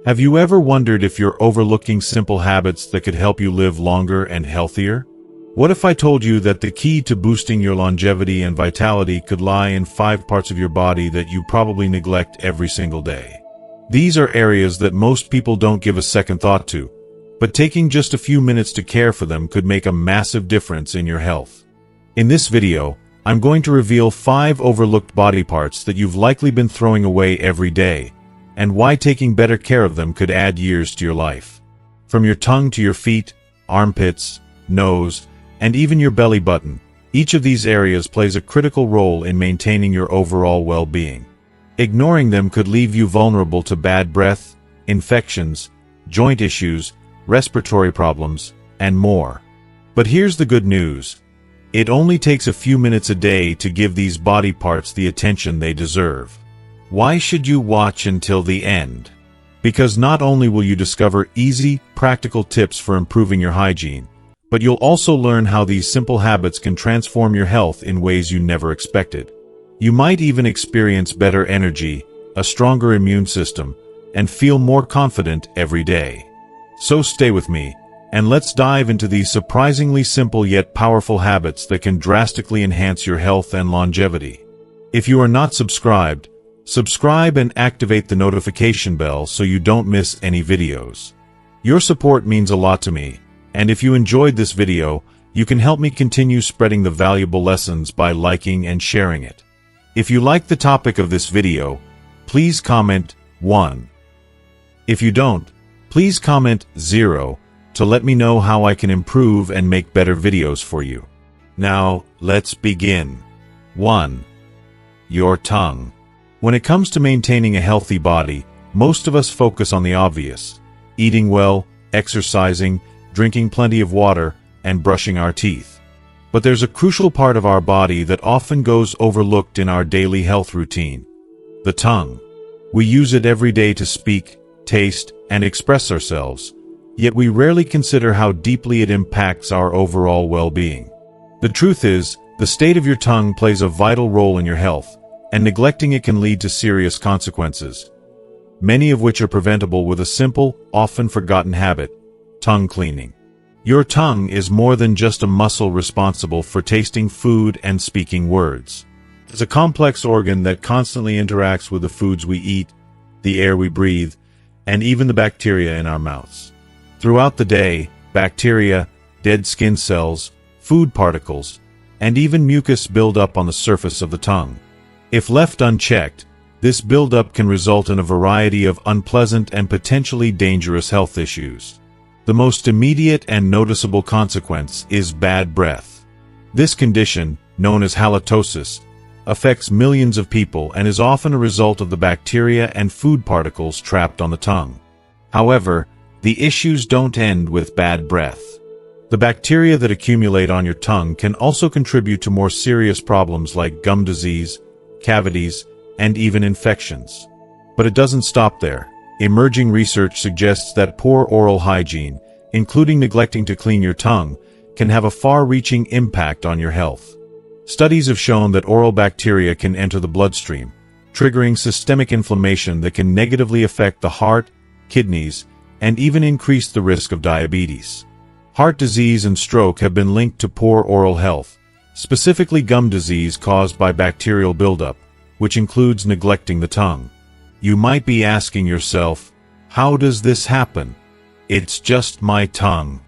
Have you ever wondered if you're overlooking simple habits that could help you live longer and healthier? What if I told you that the key to boosting your longevity and vitality could lie in 5 parts of your body that you probably neglect every single day? These are areas that most people don't give a second thought to, but taking just a few minutes to care for them could make a massive difference in your health. In this video, I'm going to reveal 5 overlooked body parts that you've likely been throwing away every day, and why taking better care of them could add years to your life. From your tongue to your feet, armpits, nose, and even your belly button, each of these areas plays a critical role in maintaining your overall well-being. Ignoring them could leave you vulnerable to bad breath, infections, joint issues, respiratory problems, and more. But here's the good news. It only takes a few minutes a day to give these body parts the attention they deserve. Why should you watch until the end? Because not only will you discover easy, practical tips for improving your hygiene, but you'll also learn how these simple habits can transform your health in ways you never expected. You might even experience better energy, a stronger immune system, and feel more confident every day. So stay with me, and let's dive into these surprisingly simple yet powerful habits that can drastically enhance your health and longevity. If you are not subscribed, subscribe and activate the notification bell so you don't miss any videos. Your support means a lot to me, and if you enjoyed this video, you can help me continue spreading the valuable lessons by liking and sharing it. If you like the topic of this video, please comment 1. If you don't, please comment 0 to let me know how I can improve and make better videos for you. Now, let's begin. 1. Your tongue. When it comes to maintaining a healthy body, most of us focus on the obvious: eating well, exercising, drinking plenty of water, and brushing our teeth. But there's a crucial part of our body that often goes overlooked in our daily health routine: the tongue. We use it every day to speak, taste, and express ourselves, yet we rarely consider how deeply it impacts our overall well-being. The truth is, the state of your tongue plays a vital role in your health, and neglecting it can lead to serious consequences, many of which are preventable with a simple, often forgotten habit: tongue cleaning. Your tongue is more than just a muscle responsible for tasting food and speaking words. It's a complex organ that constantly interacts with the foods we eat, the air we breathe, and even the bacteria in our mouths. Throughout the day, bacteria, dead skin cells, food particles, and even mucus build up on the surface of the tongue. If left unchecked, this buildup can result in a variety of unpleasant and potentially dangerous health issues. The most immediate and noticeable consequence is bad breath. This condition, known as halitosis, affects millions of people and is often a result of the bacteria and food particles trapped on the tongue. However, the issues don't end with bad breath. The bacteria that accumulate on your tongue can also contribute to more serious problems like gum disease, cavities, and even infections. But it doesn't stop there. Emerging research suggests that poor oral hygiene, including neglecting to clean your tongue, can have a far-reaching impact on your health. Studies have shown that oral bacteria can enter the bloodstream, triggering systemic inflammation that can negatively affect the heart, kidneys, and even increase the risk of diabetes. Heart disease and stroke have been linked to poor oral health, specifically gum disease caused by bacterial buildup, which includes neglecting the tongue. You might be asking yourself, how does this happen? It's just my tongue.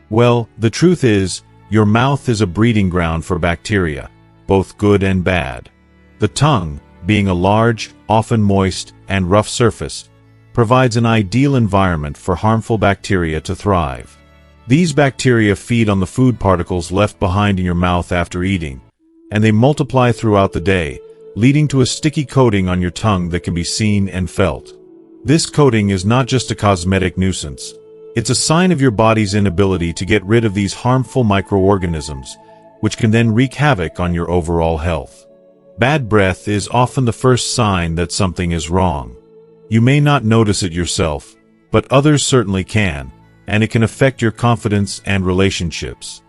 Well, the truth is, your mouth is a breeding ground for bacteria, both good and bad. The tongue, being a large, often moist, and rough surface, provides an ideal environment for harmful bacteria to thrive. These bacteria feed on the food particles left behind in your mouth after eating, and they multiply throughout the day, leading to a sticky coating on your tongue that can be seen and felt. This coating is not just a cosmetic nuisance. It's a sign of your body's inability to get rid of these harmful microorganisms, which can then wreak havoc on your overall health. Bad breath is often the first sign that something is wrong. You may not notice it yourself, but others certainly can, and it can affect your confidence and relationships.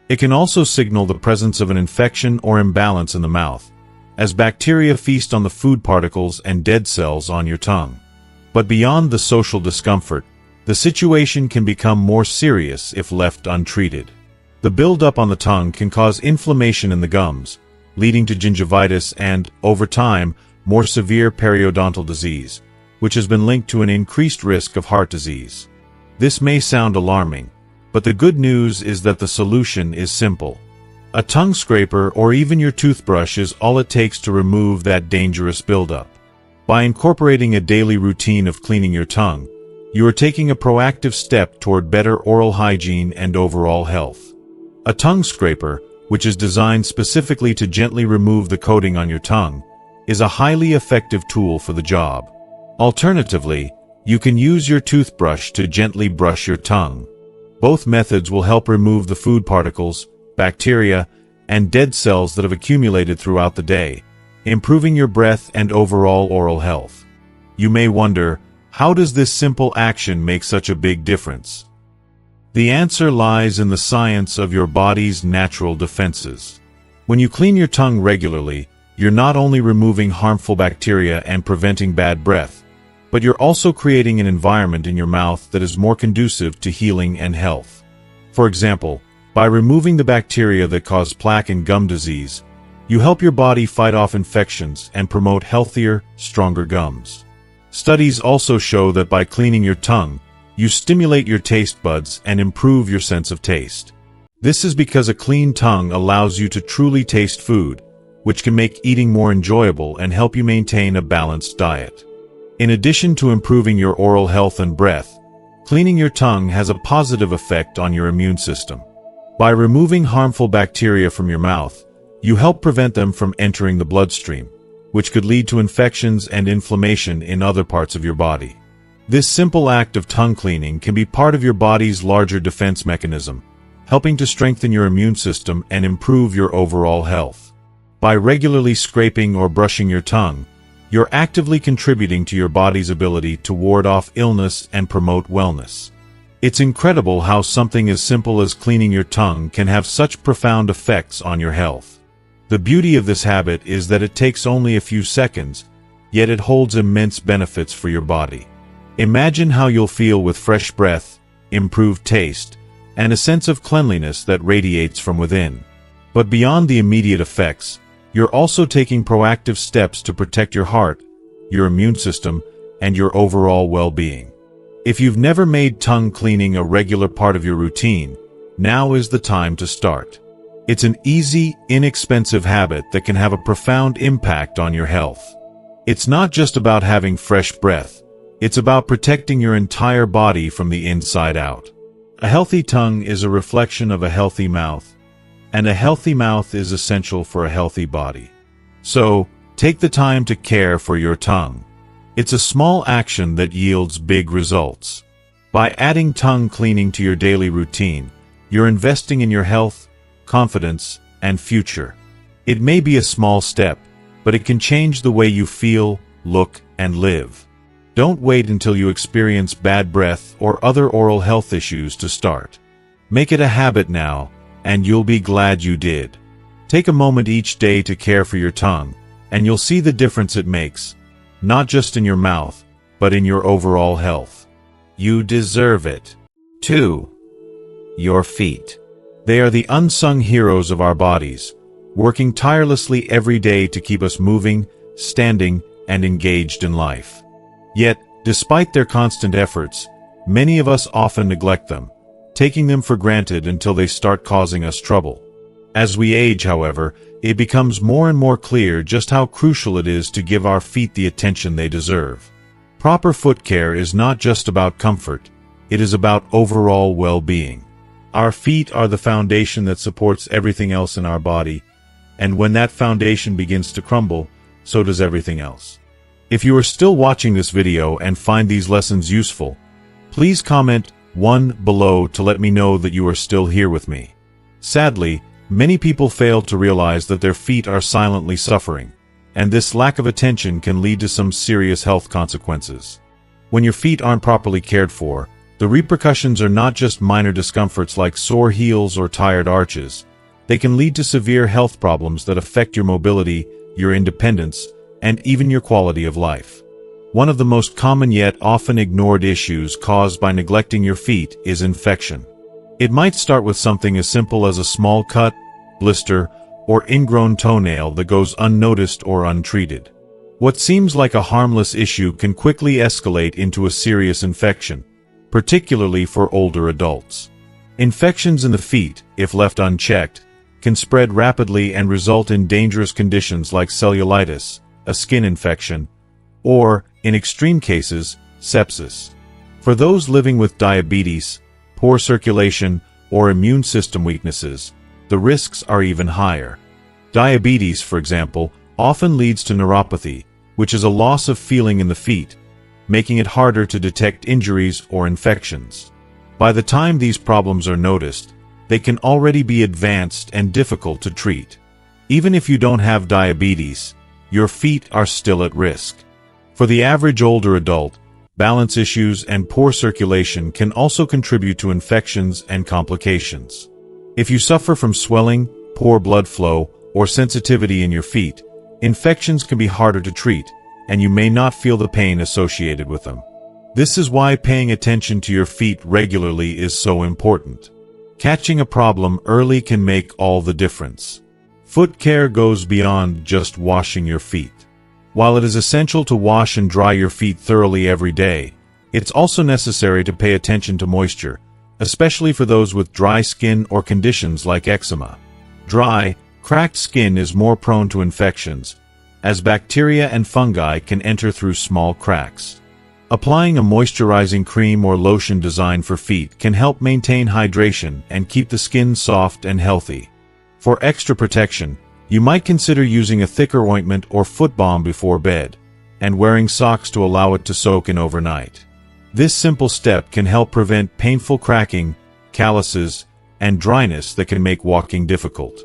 It can also signal the presence of an infection or imbalance in the mouth, as bacteria feast on the food particles and dead cells on your tongue. But beyond the social discomfort, the situation can become more serious if left untreated. The buildup on the tongue can cause inflammation in the gums, leading to gingivitis and, over time, more severe periodontal disease, which has been linked to an increased risk of heart disease. This may sound alarming, but the good news is that the solution is simple. A tongue scraper or even your toothbrush is all it takes to remove that dangerous buildup. By incorporating a daily routine of cleaning your tongue, you are taking a proactive step toward better oral hygiene and overall health. A tongue scraper, which is designed specifically to gently remove the coating on your tongue, is a highly effective tool for the job. Alternatively, you can use your toothbrush to gently brush your tongue. Both methods will help remove the food particles, bacteria, and dead cells that have accumulated throughout the day, improving your breath and overall oral health. You may wonder, how does this simple action make such a big difference? The answer lies in the science of your body's natural defenses. When you clean your tongue regularly, you're not only removing harmful bacteria and preventing bad breath, but you're also creating an environment in your mouth that is more conducive to healing and health. For example, by removing the bacteria that cause plaque and gum disease, you help your body fight off infections and promote healthier, stronger gums. Studies also show that by cleaning your tongue, you stimulate your taste buds and improve your sense of taste. This is because a clean tongue allows you to truly taste food, which can make eating more enjoyable and help you maintain a balanced diet. In addition to improving your oral health and breath, cleaning your tongue has a positive effect on your immune system. By removing harmful bacteria from your mouth, you help prevent them from entering the bloodstream, which could lead to infections and inflammation in other parts of your body. This simple act of tongue cleaning can be part of your body's larger defense mechanism, helping to strengthen your immune system and improve your overall health. By regularly scraping or brushing your tongue, you're actively contributing to your body's ability to ward off illness and promote wellness. It's incredible how something as simple as cleaning your tongue can have such profound effects on your health. The beauty of this habit is that it takes only a few seconds, yet it holds immense benefits for your body. Imagine how you'll feel with fresh breath, improved taste, and a sense of cleanliness that radiates from within. But beyond the immediate effects, you're also taking proactive steps to protect your heart, your immune system, and your overall well-being. If you've never made tongue cleaning a regular part of your routine, now is the time to start. It's an easy, inexpensive habit that can have a profound impact on your health. It's not just about having fresh breath, it's about protecting your entire body from the inside out. A healthy tongue is a reflection of a healthy mouth, and a healthy mouth is essential for a healthy body. So, take the time to care for your tongue. It's a small action that yields big results. By adding tongue cleaning to your daily routine, you're investing in your health, confidence, and future. It may be a small step, but it can change the way you feel, look, and live. Don't wait until you experience bad breath or other oral health issues to start. Make it a habit now, and you'll be glad you did. Take a moment each day to care for your tongue, and you'll see the difference it makes, not just in your mouth, but in your overall health. You deserve it. 2. Your feet. They are the unsung heroes of our bodies, working tirelessly every day to keep us moving, standing, and engaged in life. Yet, despite their constant efforts, many of us often neglect them, taking them for granted until they start causing us trouble. As we age, however, it becomes more and more clear just how crucial it is to give our feet the attention they deserve. Proper foot care is not just about comfort, it is about overall well-being. Our feet are the foundation that supports everything else in our body, and when that foundation begins to crumble, so does everything else. If you are still watching this video and find these lessons useful, please comment 1 below to let me know that you are still here with me. Sadly, many people fail to realize that their feet are silently suffering, and this lack of attention can lead to some serious health consequences. When your feet aren't properly cared for, the repercussions are not just minor discomforts like sore heels or tired arches. They can lead to severe health problems that affect your mobility, your independence, and even your quality of life. One of the most common yet often ignored issues caused by neglecting your feet is infection. It might start with something as simple as a small cut, blister, or ingrown toenail that goes unnoticed or untreated. What seems like a harmless issue can quickly escalate into a serious infection, particularly for older adults. Infections in the feet, if left unchecked, can spread rapidly and result in dangerous conditions like cellulitis, a skin infection, or, in extreme cases, sepsis. For those living with diabetes, poor circulation, or immune system weaknesses, the risks are even higher. Diabetes, for example, often leads to neuropathy, which is a loss of feeling in the feet, making it harder to detect injuries or infections. By the time these problems are noticed, they can already be advanced and difficult to treat. Even if you don't have diabetes, your feet are still at risk. For the average older adult, balance issues and poor circulation can also contribute to infections and complications. If you suffer from swelling, poor blood flow, or sensitivity in your feet, infections can be harder to treat, and you may not feel the pain associated with them. This is why paying attention to your feet regularly is so important. Catching a problem early can make all the difference. Foot care goes beyond just washing your feet. While it is essential to wash and dry your feet thoroughly every day, it's also necessary to pay attention to moisture, especially for those with dry skin or conditions like eczema. Dry, cracked skin is more prone to infections, as bacteria and fungi can enter through small cracks. Applying a moisturizing cream or lotion designed for feet can help maintain hydration and keep the skin soft and healthy. For extra protection, you might consider using a thicker ointment or foot balm before bed, and wearing socks to allow it to soak in overnight. This simple step can help prevent painful cracking, calluses, and dryness that can make walking difficult.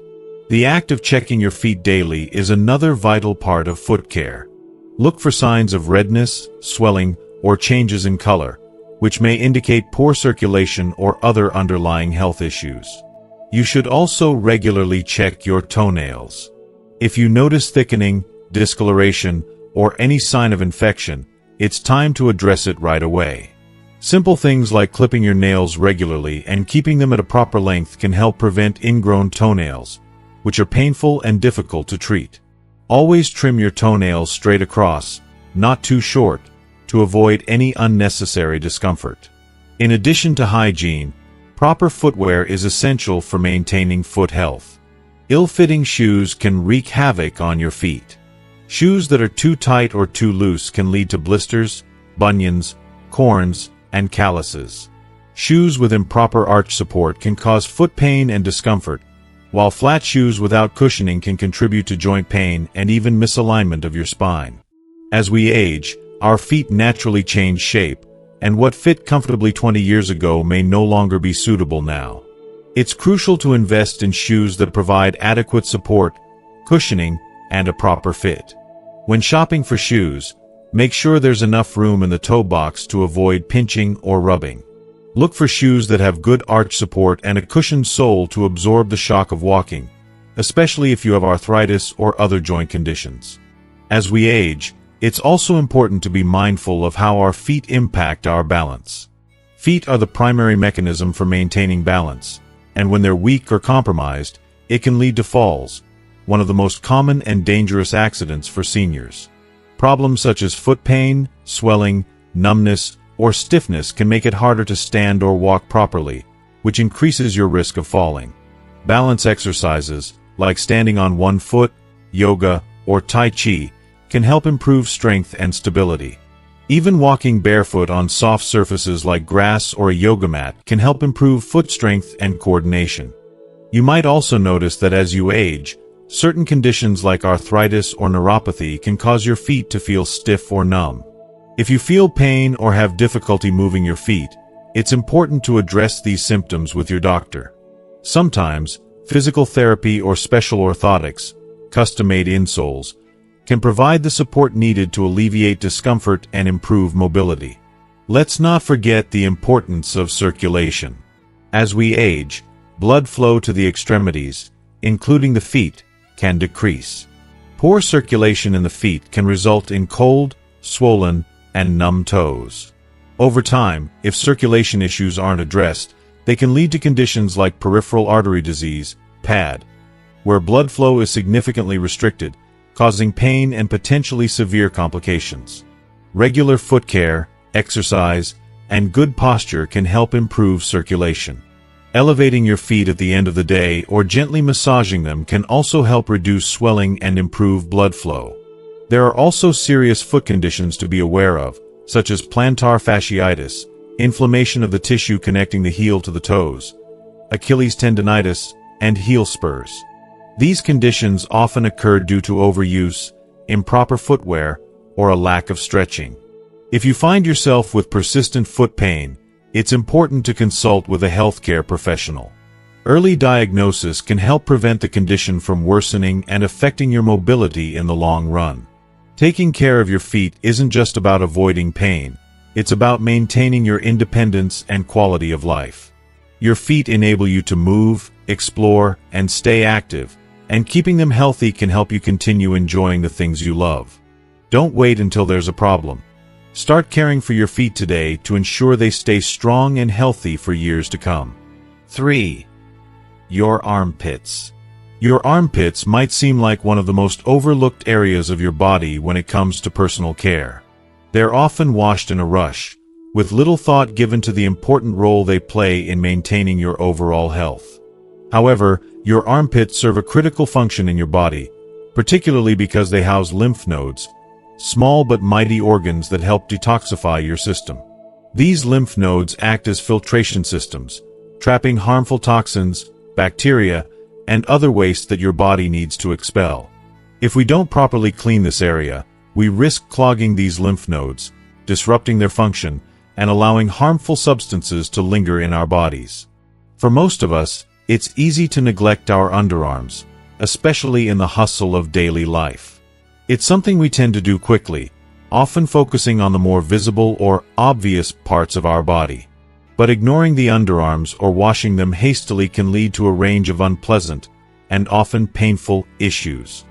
The act of checking your feet daily is another vital part of foot care. Look for signs of redness, swelling, or changes in color, which may indicate poor circulation or other underlying health issues. You should also regularly check your toenails. If you notice thickening, discoloration, or any sign of infection, it's time to address it right away. Simple things like clipping your nails regularly and keeping them at a proper length can help prevent ingrown toenails, which are painful and difficult to treat. Always trim your toenails straight across, not too short, to avoid any unnecessary discomfort. In addition to hygiene, proper footwear is essential for maintaining foot health. Ill-fitting shoes can wreak havoc on your feet. Shoes that are too tight or too loose can lead to blisters, bunions, corns, and calluses. Shoes with improper arch support can cause foot pain and discomfort, while flat shoes without cushioning can contribute to joint pain and even misalignment of your spine. As we age, our feet naturally change shape, and what fit comfortably 20 years ago may no longer be suitable now. It's crucial to invest in shoes that provide adequate support, cushioning, and a proper fit. When shopping for shoes, make sure there's enough room in the toe box to avoid pinching or rubbing. Look for shoes that have good arch support and a cushioned sole to absorb the shock of walking, especially if you have arthritis or other joint conditions. As we age, it's also important to be mindful of how our feet impact our balance. Feet are the primary mechanism for maintaining balance, and when they're weak or compromised, it can lead to falls, one of the most common and dangerous accidents for seniors. Problems such as foot pain, swelling, numbness, or stiffness can make it harder to stand or walk properly, which increases your risk of falling. Balance exercises, like standing on one foot, yoga, or Tai Chi, can help improve strength and stability. Even walking barefoot on soft surfaces like grass or a yoga mat can help improve foot strength and coordination. You might also notice that as you age, certain conditions like arthritis or neuropathy can cause your feet to feel stiff or numb. If you feel pain or have difficulty moving your feet, it's important to address these symptoms with your doctor. Sometimes, physical therapy or special orthotics, custom-made insoles, can provide the support needed to alleviate discomfort and improve mobility. Let's not forget the importance of circulation. As we age, blood flow to the extremities, including the feet, can decrease. Poor circulation in the feet can result in cold, swollen, and numb toes. Over time, if circulation issues aren't addressed, they can lead to conditions like peripheral artery disease, PAD, where blood flow is significantly restricted, causing pain and potentially severe complications. Regular foot care, exercise, and good posture can help improve circulation. Elevating your feet at the end of the day or gently massaging them can also help reduce swelling and improve blood flow. There are also serious foot conditions to be aware of, such as plantar fasciitis, inflammation of the tissue connecting the heel to the toes, Achilles tendonitis, and heel spurs. These conditions often occur due to overuse, improper footwear, or a lack of stretching. If you find yourself with persistent foot pain, it's important to consult with a healthcare professional. Early diagnosis can help prevent the condition from worsening and affecting your mobility in the long run. Taking care of your feet isn't just about avoiding pain, it's about maintaining your independence and quality of life. Your feet enable you to move, explore, and stay active, and keeping them healthy can help you continue enjoying the things you love. Don't wait until there's a problem. Start caring for your feet today to ensure they stay strong and healthy for years to come. 3. Your armpits. Your armpits might seem like one of the most overlooked areas of your body when it comes to personal care. They're often washed in a rush, with little thought given to the important role they play in maintaining your overall health. However, your armpits serve a critical function in your body, particularly because they house lymph nodes, small but mighty organs that help detoxify your system. These lymph nodes act as filtration systems, trapping harmful toxins, bacteria, and other waste that your body needs to expel. If we don't properly clean this area, we risk clogging these lymph nodes, disrupting their function, and allowing harmful substances to linger in our bodies. For most of us, it's easy to neglect our underarms, especially in the hustle of daily life. It's something we tend to do quickly, often focusing on the more visible or obvious parts of our body. But ignoring the underarms or washing them hastily can lead to a range of unpleasant and often painful issues.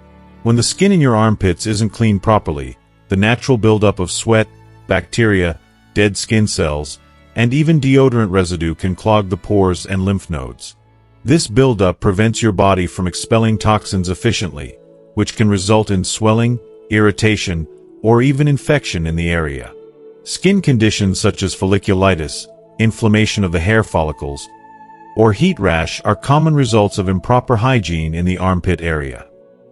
When the skin in your armpits isn't cleaned properly, the natural buildup of sweat, bacteria, dead skin cells, and even deodorant residue can clog the pores and lymph nodes. This buildup prevents your body from expelling toxins efficiently, which can result in swelling, irritation, or even infection in the area. Skin conditions such as folliculitis, inflammation of the hair follicles, or heat rash are common results of improper hygiene in the armpit area.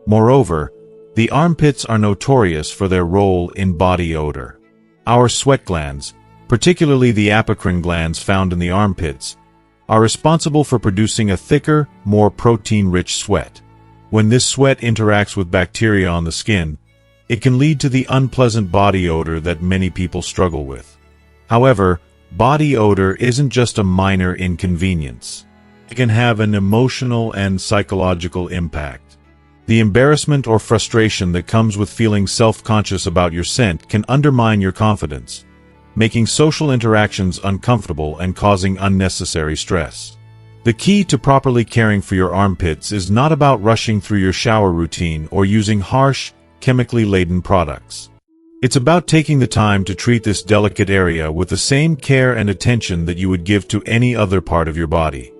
Moreover, the armpits are notorious for their role in body odor. Our sweat glands, particularly the apocrine glands found in the armpits, are responsible for producing a thicker, more protein-rich sweat. When this sweat interacts with bacteria on the skin, it can lead to the unpleasant body odor that many people struggle with. However, body odor isn't just a minor inconvenience. It can have an emotional and psychological impact. The embarrassment or frustration that comes with feeling self-conscious about your scent can undermine your confidence, making social interactions uncomfortable and causing unnecessary stress. The key to properly caring for your armpits is not about rushing through your shower routine or using harsh, chemically laden products. It's about taking the time to treat this delicate area with the same care and attention that you would give to any other part of your body.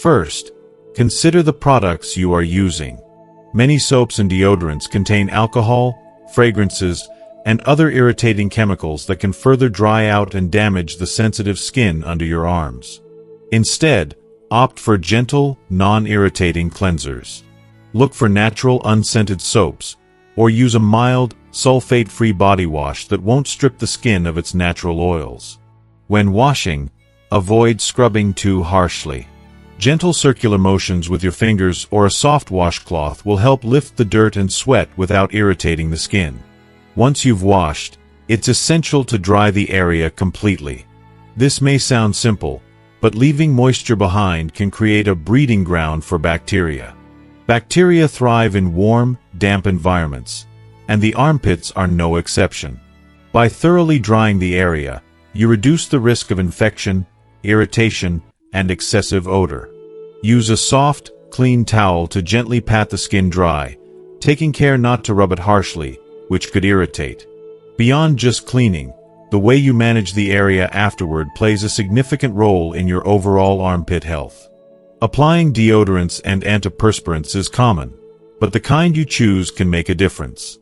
First, consider the products you are using. Many soaps and deodorants contain alcohol, fragrances, and other irritating chemicals that can further dry out and damage the sensitive skin under your arms. Instead, opt for gentle, non-irritating cleansers. Look for natural, unscented soaps, or use a mild, sulfate-free body wash that won't strip the skin of its natural oils. When washing, avoid scrubbing too harshly. Gentle circular motions with your fingers or a soft washcloth will help lift the dirt and sweat without irritating the skin. Once you've washed, it's essential to dry the area completely. This may sound simple, but leaving moisture behind can create a breeding ground for bacteria. Bacteria thrive in warm, damp environments, and the armpits are no exception. By thoroughly drying the area, you reduce the risk of infection, irritation, and excessive odor. Use a soft, clean towel to gently pat the skin dry, taking care not to rub it harshly, which could irritate. Beyond just cleaning, the way you manage the area afterward plays a significant role in your overall armpit health. Applying deodorants and antiperspirants is common, but the kind you choose can make a difference.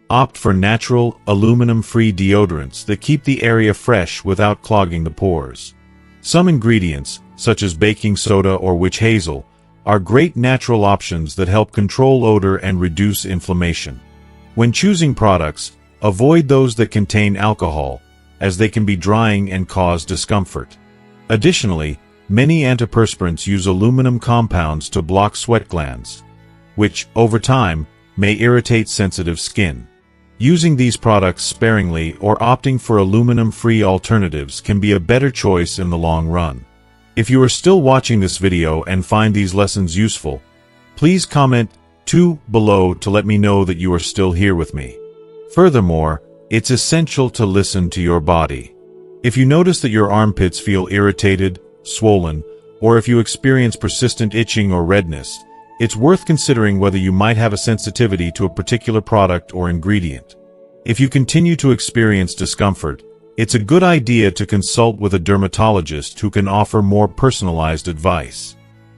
Opt for natural, aluminum-free deodorants that keep the area fresh without clogging the pores. Some ingredients, such as baking soda or witch hazel, are great natural options that help control odor and reduce inflammation. When choosing products, avoid those that contain alcohol, as they can be drying and cause discomfort. Additionally, many antiperspirants use aluminum compounds to block sweat glands, which, over time, may irritate sensitive skin. Using these products sparingly or opting for aluminum-free alternatives can be a better choice in the long run. If you are still watching this video and find these lessons useful, please comment 2 below to let me know that you are still here with me. Furthermore, it's essential to listen to your body. If you notice that your armpits feel irritated, swollen, or if you experience persistent itching or redness, it's worth considering whether you might have a sensitivity to a particular product or ingredient. If you continue to experience discomfort, it's a good idea to consult with a dermatologist who can offer more personalized advice.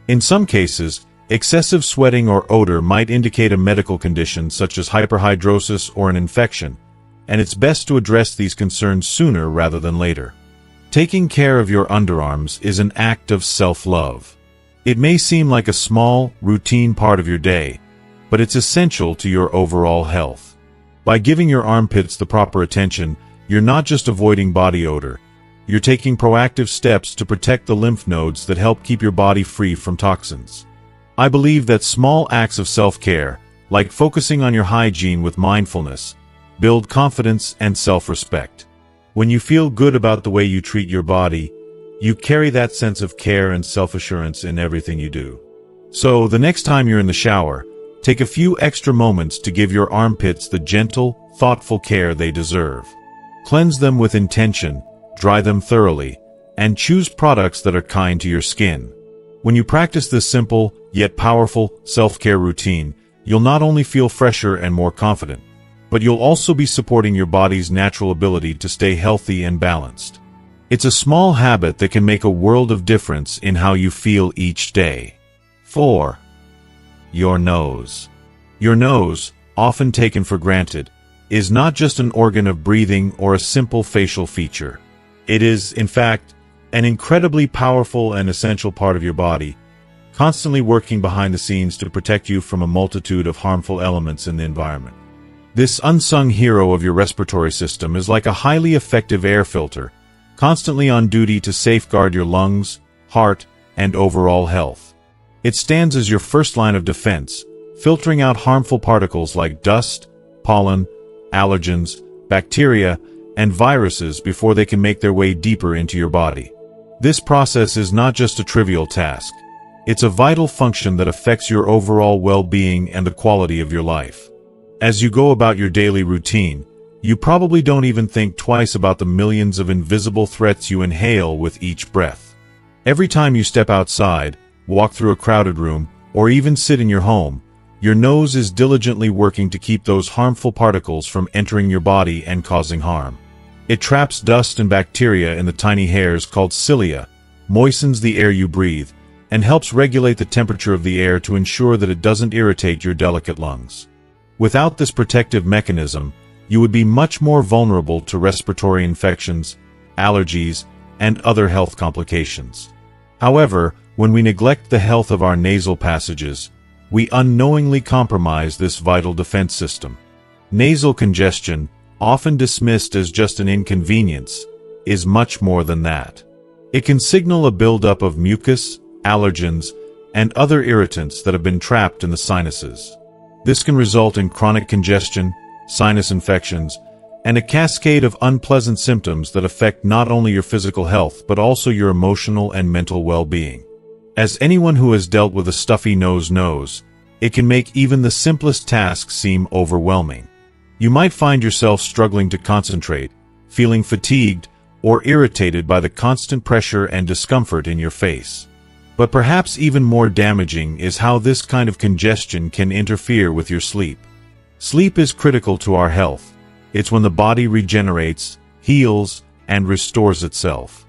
In some cases, excessive sweating or odor might indicate a medical condition such as hyperhidrosis or an infection, and it's best to address these concerns sooner rather than later. Taking care of your underarms is an act of self-love. It may seem like a small, routine part of your day, but it's essential to your overall health. By giving your armpits the proper attention, you're not just avoiding body odor, you're taking proactive steps to protect the lymph nodes that help keep your body free from toxins. I believe that small acts of self-care, like focusing on your hygiene with mindfulness, build confidence and self-respect. When you feel good about the way you treat your body, you carry that sense of care and self-assurance in everything you do. So, the next time you're in the shower, take a few extra moments to give your armpits the gentle, thoughtful care they deserve. Cleanse them with intention, dry them thoroughly, and choose products that are kind to your skin. When you practice this simple, yet powerful, self-care routine, you'll not only feel fresher and more confident, but you'll also be supporting your body's natural ability to stay healthy and balanced. It's a small habit that can make a world of difference in how you feel each day. 4. Your nose. Your nose, often taken for granted, is not just an organ of breathing or a simple facial feature. It is, in fact, an incredibly powerful and essential part of your body, constantly working behind the scenes to protect you from a multitude of harmful elements in the environment. This unsung hero of your respiratory system is like a highly effective air filter, constantly on duty to safeguard your lungs, heart, and overall health. It stands as your first line of defense, filtering out harmful particles like dust, pollen, allergens, bacteria, and viruses before they can make their way deeper into your body. This process is not just a trivial task. It's a vital function that affects your overall well-being and the quality of your life. As you go about your daily routine, you probably don't even think twice about the millions of invisible threats you inhale with each breath. Every time you step outside, walk through a crowded room, or even sit in your home, your nose is diligently working to keep those harmful particles from entering your body and causing harm. It traps dust and bacteria in the tiny hairs called cilia, moistens the air you breathe, and helps regulate the temperature of the air to ensure that it doesn't irritate your delicate lungs. Without this protective mechanism, you would be much more vulnerable to respiratory infections, allergies, and other health complications. However, when we neglect the health of our nasal passages, we unknowingly compromise this vital defense system. Nasal congestion, often dismissed as just an inconvenience, is much more than that. It can signal a buildup of mucus, allergens, and other irritants that have been trapped in the sinuses. This can result in chronic congestion, sinus infections, and a cascade of unpleasant symptoms that affect not only your physical health but also your emotional and mental well-being. As anyone who has dealt with a stuffy nose knows, it can make even the simplest tasks seem overwhelming. You might find yourself struggling to concentrate, feeling fatigued, or irritated by the constant pressure and discomfort in your face. But perhaps even more damaging is how this kind of congestion can interfere with your sleep. Sleep is critical to our health. It's when the body regenerates, heals, and restores itself.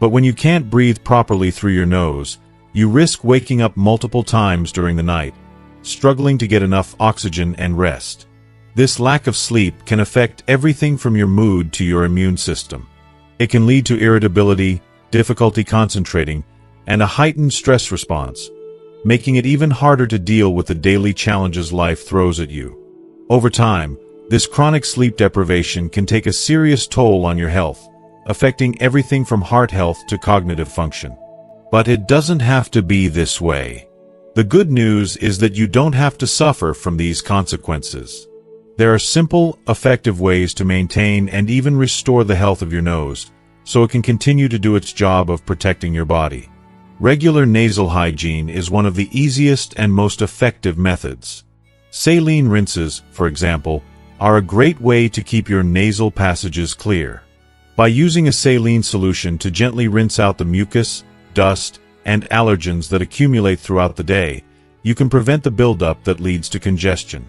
But when you can't breathe properly through your nose, you risk waking up multiple times during the night, struggling to get enough oxygen and rest. This lack of sleep can affect everything from your mood to your immune system. It can lead to irritability, difficulty concentrating, and a heightened stress response, making it even harder to deal with the daily challenges life throws at you. Over time, this chronic sleep deprivation can take a serious toll on your health, affecting everything from heart health to cognitive function. But it doesn't have to be this way. The good news is that you don't have to suffer from these consequences. There are simple, effective ways to maintain and even restore the health of your nose, so it can continue to do its job of protecting your body. Regular nasal hygiene is one of the easiest and most effective methods. Saline rinses, for example, are a great way to keep your nasal passages clear. By using a saline solution to gently rinse out the mucus, dust, and allergens that accumulate throughout the day, you can prevent the buildup that leads to congestion.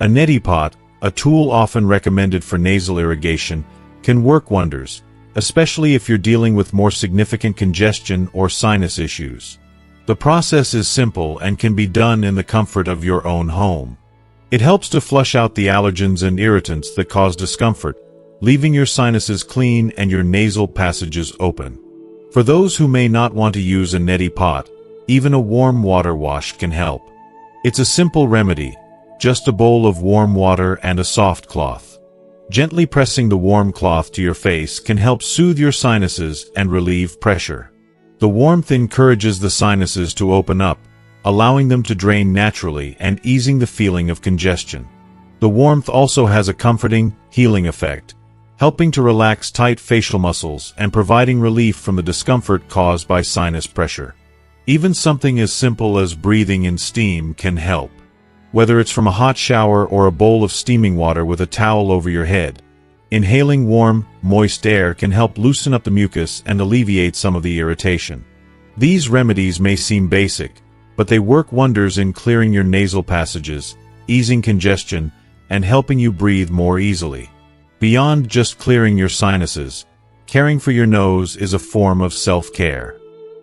A neti pot, a tool often recommended for nasal irrigation, can work wonders, especially if you're dealing with more significant congestion or sinus issues. The process is simple and can be done in the comfort of your own home. It helps to flush out the allergens and irritants that cause discomfort, leaving your sinuses clean and your nasal passages open. For those who may not want to use a neti pot, even a warm water wash can help. It's a simple remedy, just a bowl of warm water and a soft cloth. Gently pressing the warm cloth to your face can help soothe your sinuses and relieve pressure. The warmth encourages the sinuses to open up, allowing them to drain naturally and easing the feeling of congestion. The warmth also has a comforting, healing effect, helping to relax tight facial muscles and providing relief from the discomfort caused by sinus pressure. Even something as simple as breathing in steam can help. Whether it's from a hot shower or a bowl of steaming water with a towel over your head, inhaling warm, moist air can help loosen up the mucus and alleviate some of the irritation. These remedies may seem basic, but they work wonders in clearing your nasal passages, easing congestion, and helping you breathe more easily. Beyond just clearing your sinuses, caring for your nose is a form of self-care.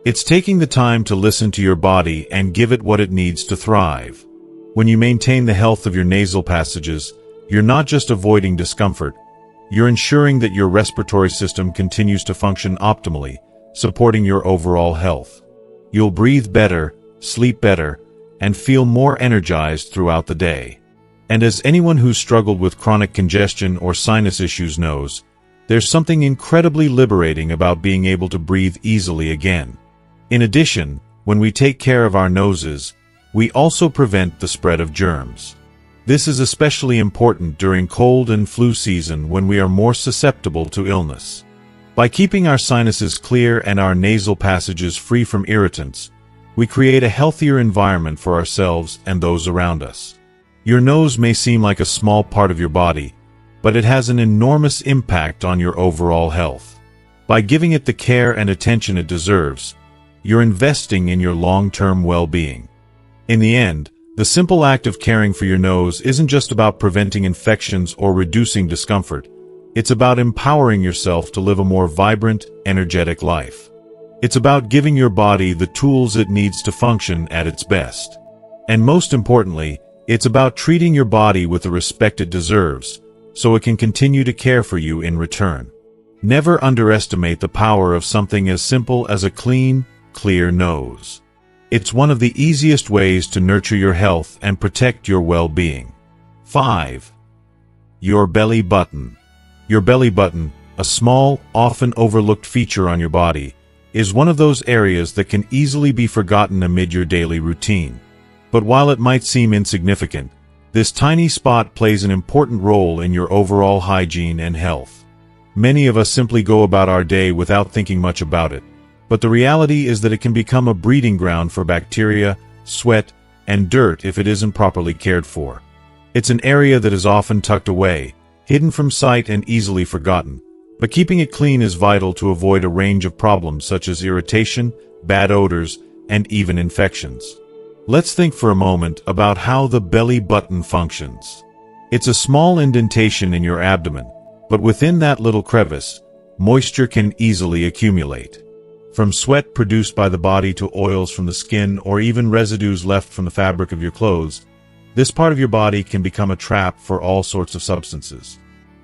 It's taking the time to listen to your body and give it what it needs to thrive. When you maintain the health of your nasal passages, you're not just avoiding discomfort, you're ensuring that your respiratory system continues to function optimally, supporting your overall health. You'll breathe better, sleep better, and feel more energized throughout the day. And as anyone who's struggled with chronic congestion or sinus issues knows, there's something incredibly liberating about being able to breathe easily again. In addition, when we take care of our noses, we also prevent the spread of germs. This is especially important during cold and flu season when we are more susceptible to illness. By keeping our sinuses clear and our nasal passages free from irritants, we create a healthier environment for ourselves and those around us. Your nose may seem like a small part of your body, but it has an enormous impact on your overall health. By giving it the care and attention it deserves, you're investing in your long-term well-being. In the end, the simple act of caring for your nose isn't just about preventing infections or reducing discomfort. It's about empowering yourself to live a more vibrant, energetic life. It's about giving your body the tools it needs to function at its best. And most importantly, it's about treating your body with the respect it deserves, so it can continue to care for you in return. Never underestimate the power of something as simple as a clean, clear nose. It's one of the easiest ways to nurture your health and protect your well-being. 5. Your belly button. Your belly button, a small, often overlooked feature on your body, is one of those areas that can easily be forgotten amid your daily routine. But while it might seem insignificant, this tiny spot plays an important role in your overall hygiene and health. Many of us simply go about our day without thinking much about it, but the reality is that it can become a breeding ground for bacteria, sweat, and dirt if it isn't properly cared for. It's an area that is often tucked away, hidden from sight and easily forgotten, but keeping it clean is vital to avoid a range of problems such as irritation, bad odors, and even infections. Let's think for a moment about how the belly button functions. It's a small indentation in your abdomen, but within that little crevice, moisture can easily accumulate. From sweat produced by the body to oils from the skin or even residues left from the fabric of your clothes, this part of your body can become a trap for all sorts of substances.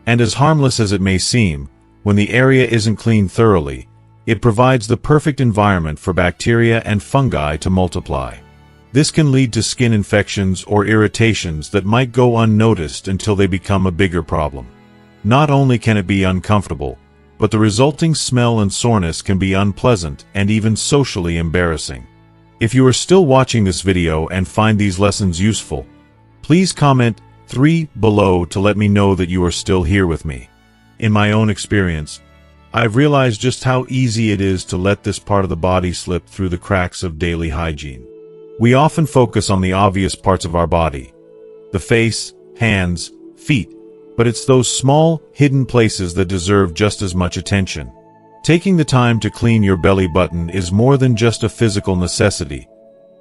And as harmless as it may seem, when the area isn't cleaned thoroughly, it provides the perfect environment for bacteria and fungi to multiply. This can lead to skin infections or irritations that might go unnoticed until they become a bigger problem. Not only can it be uncomfortable, but the resulting smell and soreness can be unpleasant and even socially embarrassing. If you are still watching this video and find these lessons useful, please comment 3 below to let me know that you are still here with me. In my own experience, I've realized just how easy it is to let this part of the body slip through the cracks of daily hygiene. We often focus on the obvious parts of our body, the face, hands, feet, but it's those small, hidden places that deserve just as much attention. Taking the time to clean your belly button is more than just a physical necessity.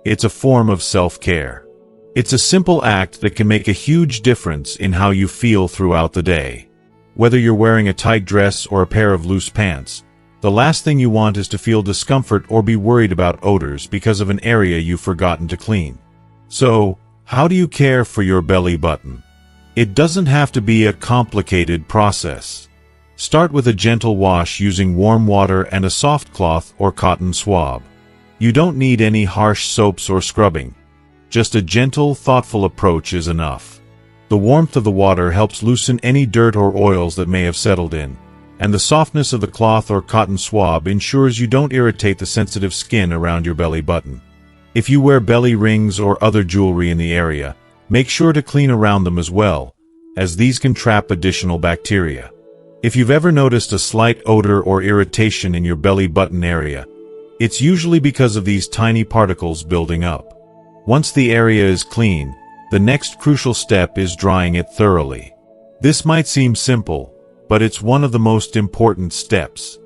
It's a form of self-care. It's a simple act that can make a huge difference in how you feel throughout the day. Whether you're wearing a tight dress or a pair of loose pants, the last thing you want is to feel discomfort or be worried about odors because of an area you've forgotten to clean. So, how do you care for your belly button? It doesn't have to be a complicated process. Start with a gentle wash using warm water and a soft cloth or cotton swab. You don't need any harsh soaps or scrubbing. Just a gentle, thoughtful approach is enough. The warmth of the water helps loosen any dirt or oils that may have settled in, and the softness of the cloth or cotton swab ensures you don't irritate the sensitive skin around your belly button. If you wear belly rings or other jewelry in the area, make sure to clean around them as well, as these can trap additional bacteria. If you've ever noticed a slight odor or irritation in your belly button area, it's usually because of these tiny particles building up. Once the area is clean, the next crucial step is drying it thoroughly. This might seem simple, but it's one of the most important steps.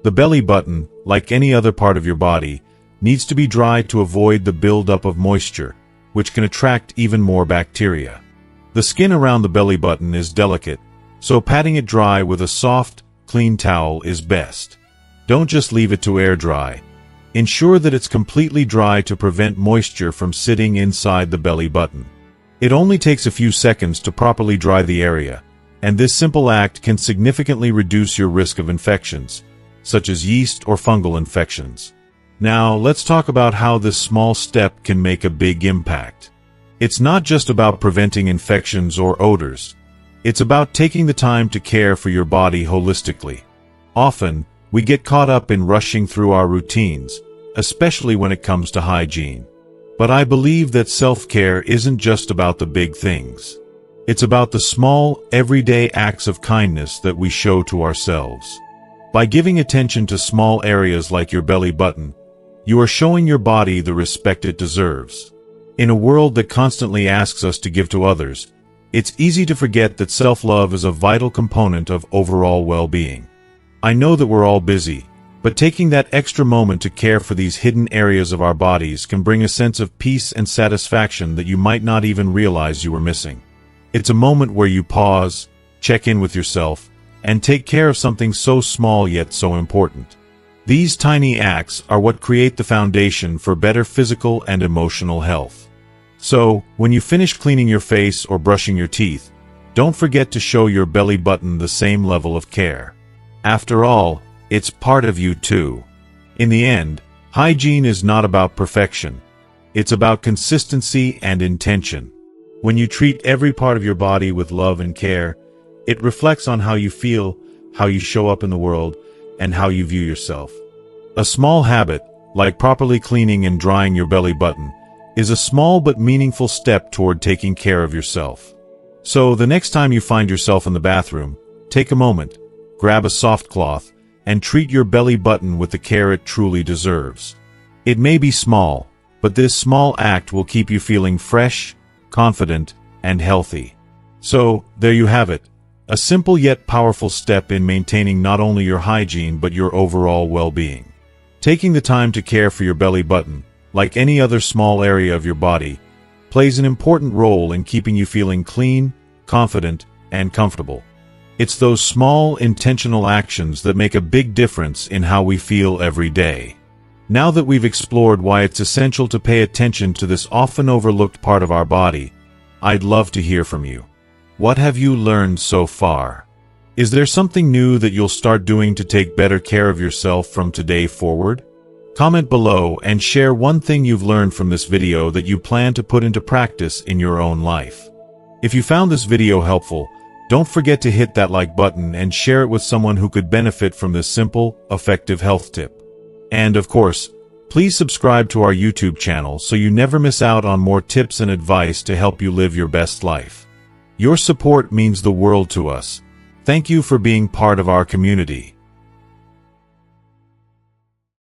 The belly button, like any other part of your body, needs to be dried to avoid the buildup of moisture, which can attract even more bacteria. The skin around the belly button is delicate, so patting it dry with a soft, clean towel is best. Don't just leave it to air dry. Ensure that it's completely dry to prevent moisture from sitting inside the belly button. It only takes a few seconds to properly dry the area, and this simple act can significantly reduce your risk of infections, such as yeast or fungal infections. Now, let's talk about how this small step can make a big impact. It's not just about preventing infections or odors. It's about taking the time to care for your body holistically. Often, we get caught up in rushing through our routines, especially when it comes to hygiene. But I believe that self-care isn't just about the big things. It's about the small, everyday acts of kindness that we show to ourselves. By giving attention to small areas like your belly button, you are showing your body the respect it deserves. In a world that constantly asks us to give to others, it's easy to forget that self-love is a vital component of overall well-being. I know that we're all busy, but taking that extra moment to care for these hidden areas of our bodies can bring a sense of peace and satisfaction that you might not even realize you were missing. It's a moment where you pause, check in with yourself, and take care of something so small yet so important. These tiny acts are what create the foundation for better physical and emotional health. So, when you finish cleaning your face or brushing your teeth, don't forget to show your belly button the same level of care. After all, it's part of you too. In the end, hygiene is not about perfection. It's about consistency and intention. When you treat every part of your body with love and care, it reflects on how you feel, how you show up in the world, and how you view yourself. A small habit, like properly cleaning and drying your belly button, is a small but meaningful step toward taking care of yourself. So the next time you find yourself in the bathroom, take a moment, grab a soft cloth, and treat your belly button with the care it truly deserves. It may be small, but this small act will keep you feeling fresh, confident, and healthy. So, there you have it. A simple yet powerful step in maintaining not only your hygiene but your overall well-being. Taking the time to care for your belly button, like any other small area of your body, plays an important role in keeping you feeling clean, confident, and comfortable. It's those small, intentional actions that make a big difference in how we feel every day. Now that we've explored why it's essential to pay attention to this often overlooked part of our body, I'd love to hear from you. What have you learned so far? Is there something new that you'll start doing to take better care of yourself from today forward? Comment below and share one thing you've learned from this video that you plan to put into practice in your own life. If you found this video helpful, don't forget to hit that like button and share it with someone who could benefit from this simple, effective health tip. And of course, please subscribe to our YouTube channel so you never miss out on more tips and advice to help you live your best life. Your support means the world to us. Thank you for being part of our community.